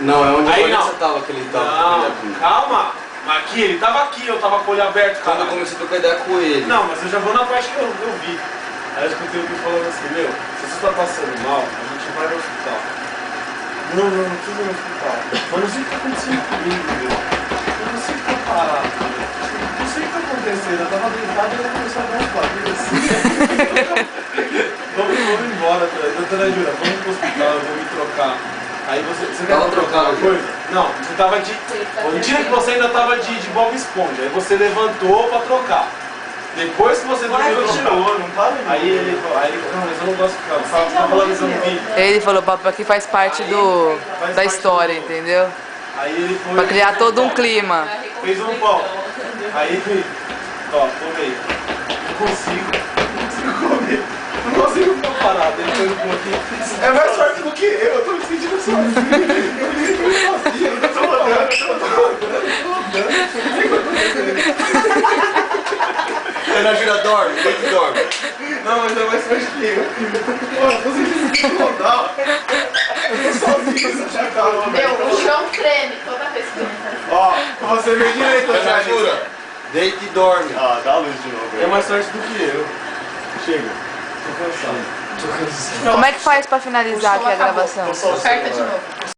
Não, é onde Aí não. você tava, que ele tava. Não, calma. Mas aqui, ele tava aqui, eu tava com o olho aberto, cara. Quando eu comecei a trocar ideia com ele. Não, mas eu já vou na parte que eu vi. Aí eu escutei o que falando assim, meu, se você tá passando mal, a gente vai no hospital. Não precisa ir no hospital. Mas não sei o que tá acontecendo comigo, meu. Eu não sei o que tá parado, meu. Não sei o que tá acontecendo. Eu tava deitado e ele começou a dar uns barulhos assim. Vamos embora, doutora Jura, vamos pro hospital, eu vou me trocar. Aí você quer trocar uma coisa? Não, você tava de... O dia que você ainda tava de Bob Esponja, aí você levantou pra trocar. Depois que você dormiu, continuou, não tá? Aí ele falou, não, mas eu não gosto de ficar, tá falando que eu não vi. Ele falou que faz parte da história, entendeu? Aí ele foi... Pra criar todo um clima. Fez um pão. Aí, ó, tomei. Não consigo comer. Não consigo ficar parado. Ele foi um pão aqui. É mais forte do que eu tô me sentindo sozinho. Eu tô rodando. Ana Jura dorme, ele dorme. Não, mas é mais forte que eu. Pô, eu tô sentindo rodar. Eu tô sozinho nessa chacala. Meu, o chão treme toda vez que eu Ó, você vê direito, Ana Jura, deita e dorme. Ah, dá a luz de novo. É mais forte do que eu. Chega. Tô cansado. Como é que faz pra finalizar aqui a gravação? Aperta de novo.